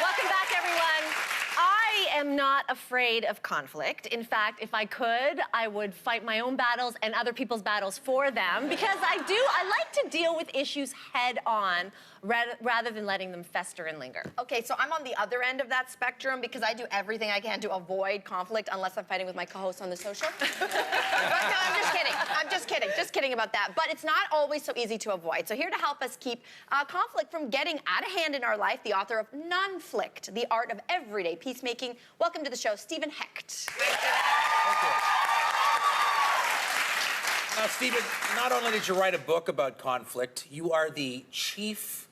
Welcome back, everyone. I am not afraid of conflict. In fact, if I could, I would fight my own battles and other people's battles for them because I like to deal with issues head on rather than letting them fester and linger. Okay, so I'm on the other end of that spectrum because I do everything I can to avoid conflict unless I'm fighting with my co-host on The Social. But no, I'm just kidding. I'm just kidding. Just kidding about that. But it's not always so easy to avoid. So here to help us keep conflict from getting out of hand in our life, the author of Nonflict, The Art of Everyday Peacemaking. Welcome to the show, Stephen Hecht. Thank you. Now, Stephen, not only did you write a book about conflict, you are the chief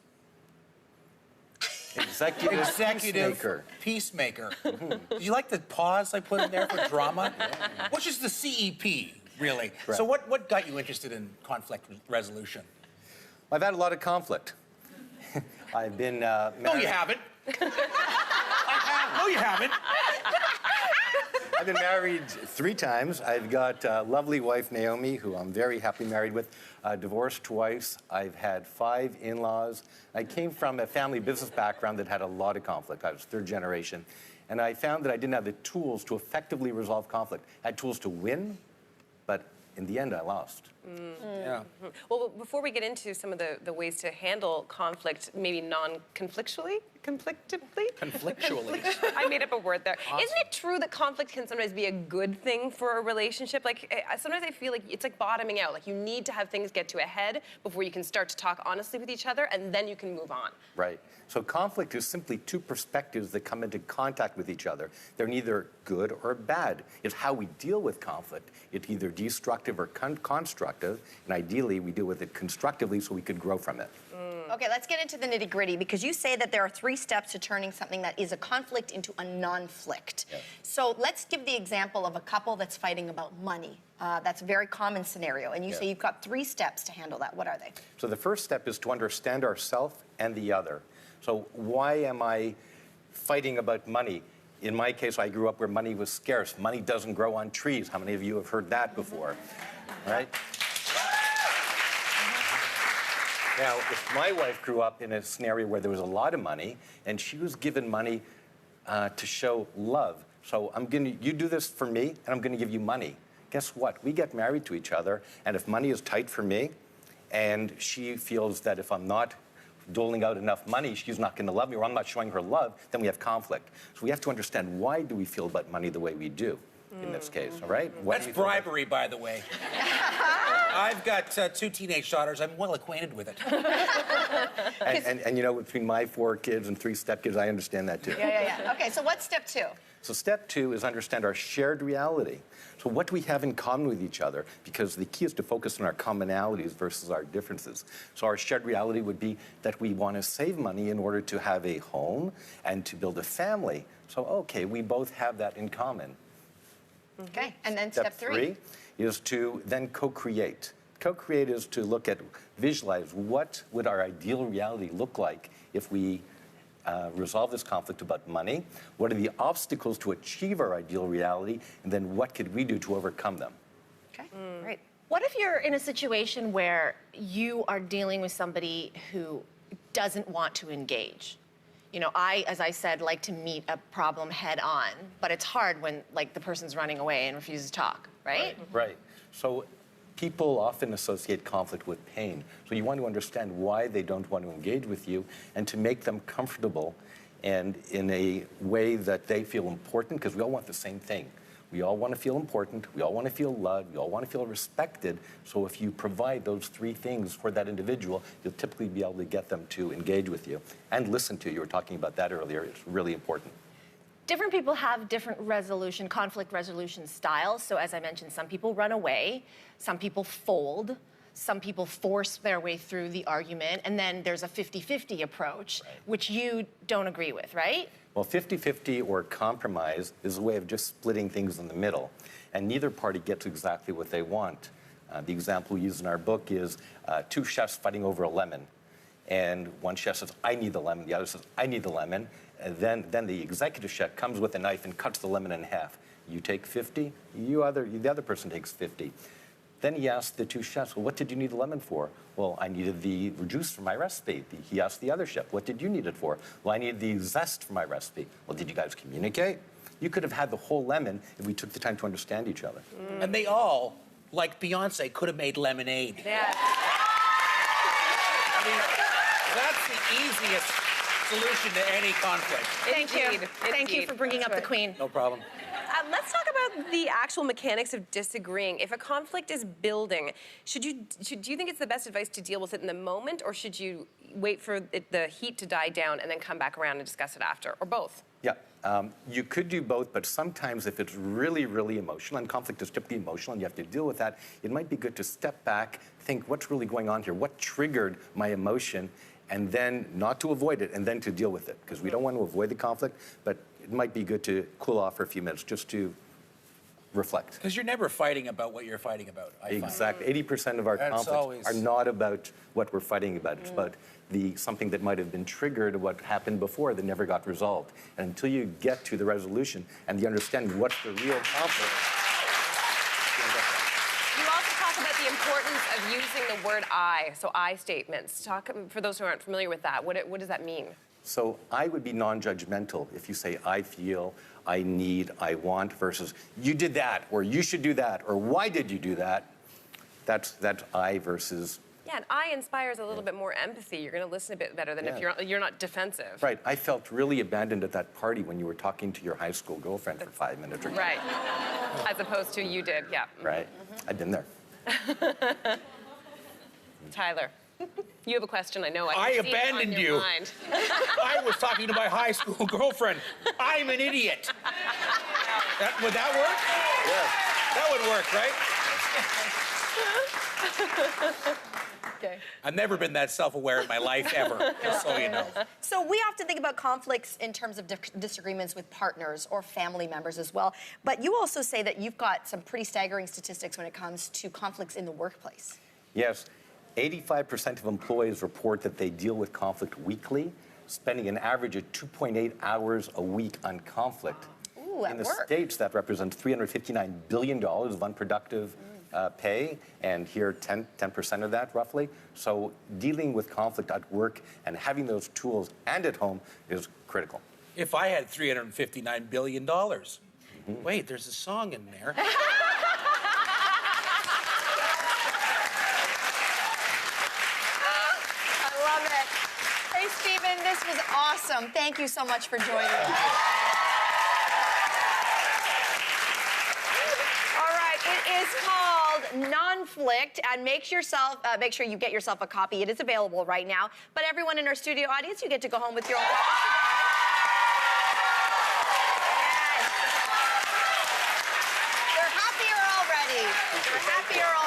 executive peacemaker. Did you like the pause I put in there for drama? Yeah. Which is the CEP, really. Right. So what got you interested in conflict resolution? I've had a lot of conflict. I've been married. No, you haven't. No, you haven't. I've been married 3 times. I've got a lovely wife, Naomi, who I'm very happily married with. Divorced twice. I've had 5 in-laws. I came from a family business background that had a lot of conflict. I was 3rd generation. And I found that I didn't have the tools to effectively resolve conflict. I had tools to win, but in the end, I lost. Yeah. Well, before we get into some of the ways to handle conflict, maybe non-conflictually? Conflictually. I made up a word there. Awesome. Isn't it true that conflict can sometimes be a good thing for a relationship? Like, sometimes I feel like it's like bottoming out. Like, you need to have things get to a head before you can start to talk honestly with each other, and then you can move on. Right. So conflict is simply 2 perspectives that come into contact with each other. They're neither good or bad. It's how we deal with conflict. It's either destructive or constructive, and ideally we deal with it constructively so we could grow from it. Okay, let's get into the nitty-gritty because you say that there are 3 steps to turning something that is a conflict into a non-flict. Yep. So let's give the example of a couple that's fighting about money. That's a very common scenario, and you say you've got 3 steps to handle that. What are they? So the first step is to understand ourselves and the other. So why am I fighting about money? In my case, I grew up where money was scarce. Money doesn't grow on trees. How many of you have heard that before? Right? Now, if my wife grew up in a scenario where there was a lot of money, and she was given money to show love. So you do this for me, and I'm gonna give you money. Guess what? We get married to each other, and if money is tight for me, and she feels that if I'm not doling out enough money, she's not gonna love me, or I'm not showing her love, then we have conflict. So we have to understand, why do we feel about money the way we do in this case, all right? That's bribery, by the way. I've got 2 teenage daughters. I'm well acquainted with it. And you know, between my 4 kids and 3 stepkids, I understand that too. Yeah. Okay, so what's step 2? So step 2 is understand our shared reality. So what do we have in common with each other? Because the key is to focus on our commonalities versus our differences. So our shared reality would be that we want to save money in order to have a home and to build a family. So, okay, we both have that in common. Okay, and then step 3 is to then co-create. Co-create is to look at, visualize, what would our ideal reality look like if we resolve this conflict about money? What are the obstacles to achieve our ideal reality? And then what could we do to overcome them? Okay, great. What if you're in a situation where you are dealing with somebody who doesn't want to engage? You know, as I said, like to meet a problem head on, but it's hard when, like, the person's running away and refuses to talk, right? Right. So people often associate conflict with pain. So you want to understand why they don't want to engage with you and to make them comfortable and in a way that they feel important, because we all want the same thing. We all want to feel important, we all want to feel loved, we all want to feel respected. So if you provide those 3 things for that individual, you'll typically be able to get them to engage with you and listen to you. You were talking about that earlier. It's really important. Different people have different conflict resolution styles. So as I mentioned, some people run away, some people fold, some people force their way through the argument, and then there's a 50-50 approach, which you don't agree with, right? Well, 50-50 or compromise is a way of just splitting things in the middle, and neither party gets exactly what they want. The example we use in our book is 2 chefs fighting over a lemon. And one chef says, I need the lemon. The other says, I need the lemon. And then the executive chef comes with a knife and cuts the lemon in half. You take 50, the other person takes 50. Then he asked the two chefs, well, what did you need the lemon for? Well, I needed the juice for my recipe. He asked the other chef, what did you need it for? Well, I needed the zest for my recipe. Well, did you guys communicate? You could have had the whole lemon if we took the time to understand each other. And they all, like Beyonce, could have made lemonade. Yeah. I mean, that's the easiest solution to any conflict. Thank you. Indeed. Thank you for bringing up the queen. No problem. Let's talk about the actual mechanics of disagreeing. If a conflict is building, do you think it's the best advice to deal with it in the moment, or should you wait for the heat to die down and then come back around and discuss it after, or both? Yeah, you could do both, but sometimes if it's really, really emotional, and conflict is typically emotional, and you have to deal with that, it might be good to step back, think, what's really going on here? What triggered my emotion? And then not to avoid it, and then to deal with it, because we don't want to avoid the conflict, but it might be good to cool off for a few minutes just to reflect. Because you're never fighting about what you're fighting about, I find. Exactly. 80% of our That's conflicts always- are not about what we're fighting about. It's about something that might have been triggered, what happened before that never got resolved. And until you get to the resolution and the understanding what's the real conflict, you don't get that. You also talk about the importance of using the word I, so I statements. Talk, for those who aren't familiar with that, what does that mean? So I would be non-judgmental if you say I feel, I need, I want, versus you did that, or you should do that, or why did you do that? That's I versus. Yeah, and I inspires a little bit more empathy. You're going to listen a bit better than if you're not defensive. Right. I felt really abandoned at that party when you were talking to your high school girlfriend for 5 minutes. Or Right. As opposed to you did, yeah. Right. I've been there. Tyler, you have a question, I know. I can see it on abandoned your you. mind. I was talking to my high school girlfriend. I'm an idiot. Would that work? Yeah. That would work, right? Okay. I've never been that self-aware in my life ever, just so you know. So we often think about conflicts in terms of disagreements with partners or family members as well. But you also say that you've got some pretty staggering statistics when it comes to conflicts in the workplace. Yes. 85% of employees report that they deal with conflict weekly, spending an average of 2.8 hours a week on conflict. Ooh, at in the work. States, that represents $359 billion of unproductive pay, and here 10% of that, roughly. So dealing with conflict at work and having those tools and at home is critical. If I had $359 billion. Wait, there's a song in there. Hey, Stephen, this was awesome. Thank you so much for joining us. All right, it is called Nonflict, and make sure you get yourself a copy. It is available right now. But everyone in our studio audience, you get to go home with your own copy. Yes. They're happier already. They're happier already.